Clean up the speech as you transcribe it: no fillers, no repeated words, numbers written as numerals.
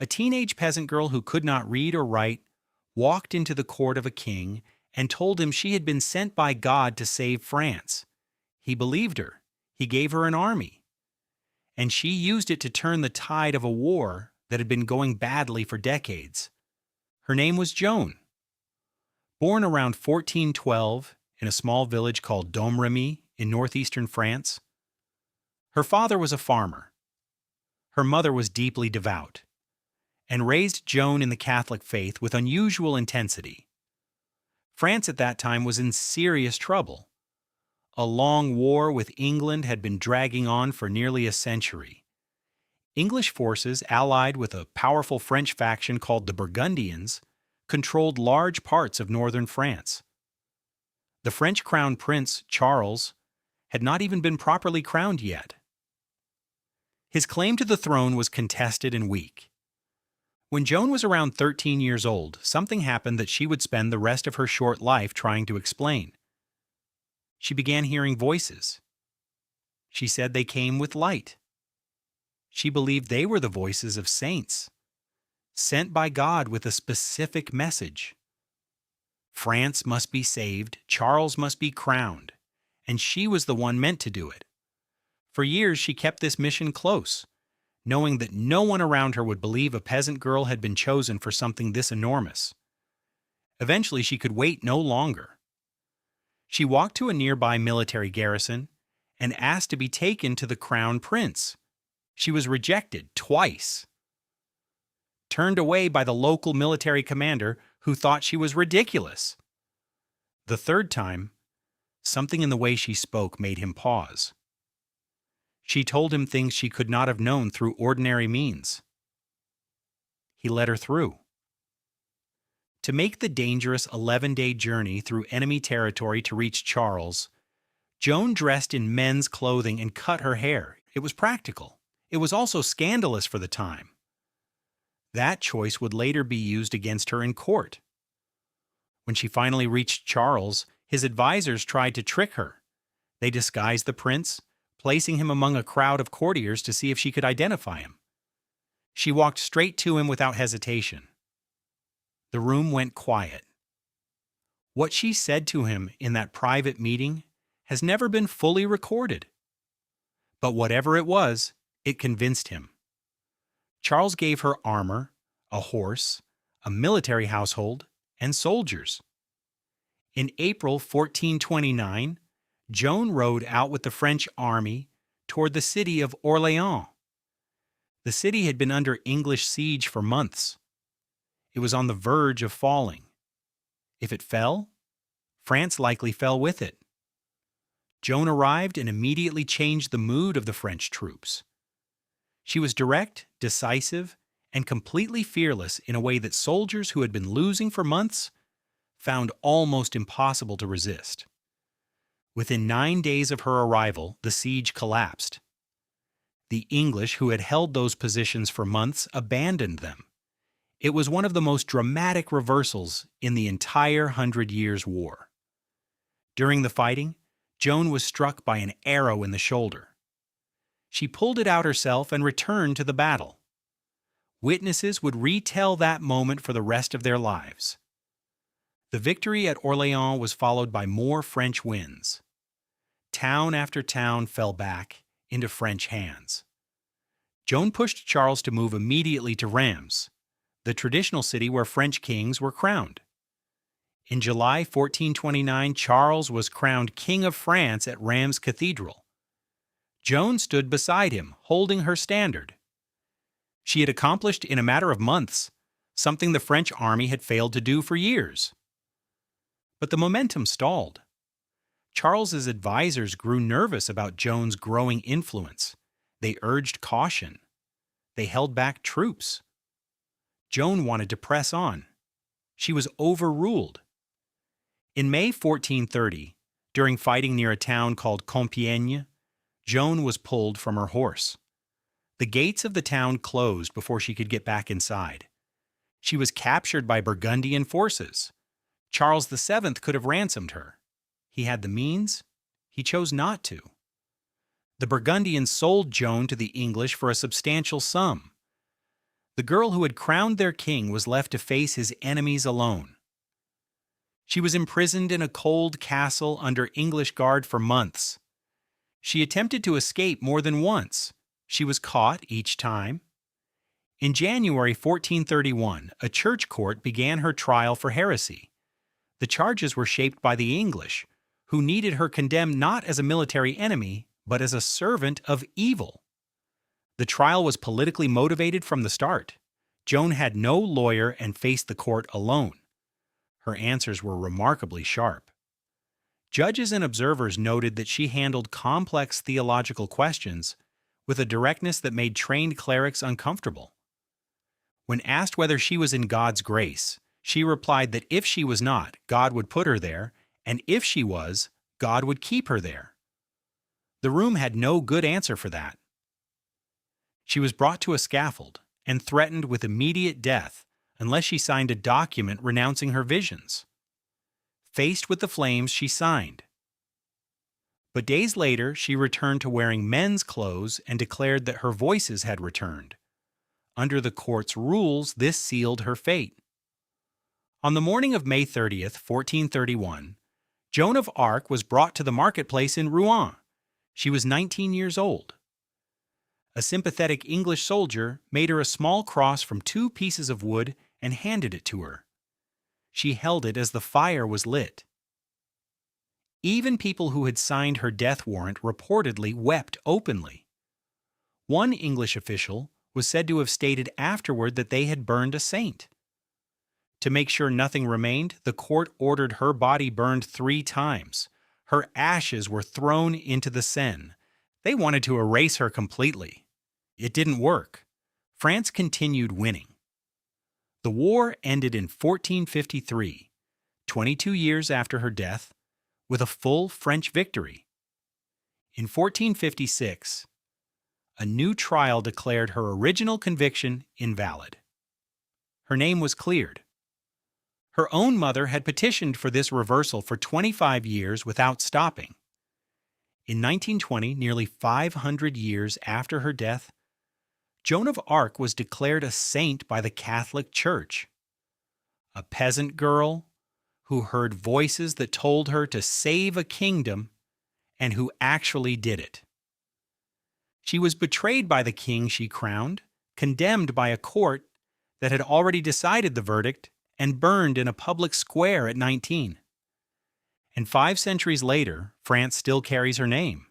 A teenage peasant girl who could not read or write walked into the court of a king and told him she had been sent by God to save France. He believed her. He gave her an army. And she used it to turn the tide of a war that had been going badly for decades. Her name was Joan. Born around 1412 in a small village called Domremy in northeastern France, her father was a farmer. Her mother was deeply devout and raised Joan in the Catholic faith with unusual intensity. France at that time was in serious trouble. A long war with England had been dragging on for nearly a century. English forces, allied with a powerful French faction called the Burgundians, controlled large parts of northern France. The French crown prince, Charles, had not even been properly crowned yet. His claim to the throne was contested and weak. When Joan was around 13 years old, something happened that she would spend the rest of her short life trying to explain. She began hearing voices. She said they came with light. She believed they were the voices of saints, sent by God with a specific message. France must be saved, Charles must be crowned, and she was the one meant to do it. For years she kept this mission close, knowing that no one around her would believe a peasant girl had been chosen for something this enormous. Eventually she could wait no longer. She walked to a nearby military garrison and asked to be taken to the crown prince. She was rejected twice. Turned away by the local military commander who thought she was ridiculous. The third time, something in the way she spoke made him pause. She told him things she could not have known through ordinary means. He let her through. To make the dangerous 11-day journey through enemy territory to reach Charles, Joan dressed in men's clothing and cut her hair. It was practical. It was also scandalous for the time. That choice would later be used against her in court. When she finally reached Charles, his advisors tried to trick her. They disguised the prince, placing him among a crowd of courtiers to see if she could identify him. She walked straight to him without hesitation. The room went quiet. What she said to him in that private meeting has never been fully recorded. But whatever it was, it convinced him. Charles gave her armor, a horse, a military household, and soldiers. In April 1429, Joan rode out with the French army toward the city of Orléans. The city had been under English siege for months. It was on the verge of falling. If it fell, France likely fell with it. Joan arrived and immediately changed the mood of the French troops. She was direct, decisive, and completely fearless in a way that soldiers who had been losing for months found almost impossible to resist. Within 9 days of her arrival, the siege collapsed. The English, who had held those positions for months, abandoned them. It was one of the most dramatic reversals in the entire 100 Years' War. During the fighting, Joan was struck by an arrow in the shoulder. She pulled it out herself and returned to the battle. Witnesses would retell that moment for the rest of their lives. The victory at Orléans was followed by more French wins. Town after town fell back into French hands. Joan pushed Charles to move immediately to Reims, the traditional city where French kings were crowned. In July 1429, Charles was crowned King of France at Reims Cathedral. Joan stood beside him, holding her standard. She had accomplished in a matter of months something the French army had failed to do for years. But the momentum stalled. Charles's advisors grew nervous about Joan's growing influence. They urged caution. They held back troops. Joan wanted to press on. She was overruled. In May 1430, during fighting near a town called Compiègne, Joan was pulled from her horse. The gates of the town closed before she could get back inside. She was captured by Burgundian forces. Charles VII could have ransomed her. He had the means. He chose not to. The Burgundians sold Joan to the English for a substantial sum. The girl who had crowned their king was left to face his enemies alone. She was imprisoned in a cold castle under English guard for months. She attempted to escape more than once. She was caught each time. In January 1431, a church court began her trial for heresy. The charges were shaped by the English, who needed her condemned not as a military enemy, but as a servant of evil. The trial was politically motivated from the start. Joan had no lawyer and faced the court alone. Her answers were remarkably sharp. Judges and observers noted that she handled complex theological questions with a directness that made trained clerics uncomfortable. When asked whether she was in God's grace, she replied that if she was not, God would put her there, and if she was, God would keep her there. The room had no good answer for that. She was brought to a scaffold and threatened with immediate death unless she signed a document renouncing her visions. Faced with the flames, she signed. But days later, she returned to wearing men's clothes and declared that her voices had returned. Under the court's rules, this sealed her fate. On the morning of May 30th, 1431, Joan of Arc was brought to the marketplace in Rouen. She was 19 years old. A sympathetic English soldier made her a small cross from 2 pieces of wood and handed it to her. She held it as the fire was lit. Even people who had signed her death warrant reportedly wept openly. One English official was said to have stated afterward that they had burned a saint. To make sure nothing remained, the court ordered her body burned 3 times. Her ashes were thrown into the Seine. They wanted to erase her completely. It didn't work. France continued winning. The war ended in 1453, 22 years after her death, with a full French victory. In 1456, a new trial declared her original conviction invalid. Her name was cleared. Her own mother had petitioned for this reversal for 25 years without stopping. In 1920, nearly 500 years after her death, Joan of Arc was declared a saint by the Catholic Church. A peasant girl who heard voices that told her to save a kingdom and who actually did it. She was betrayed by the king she crowned, condemned by a court that had already decided the verdict, and burned in a public square at 19. And 5 centuries later, France still carries her name.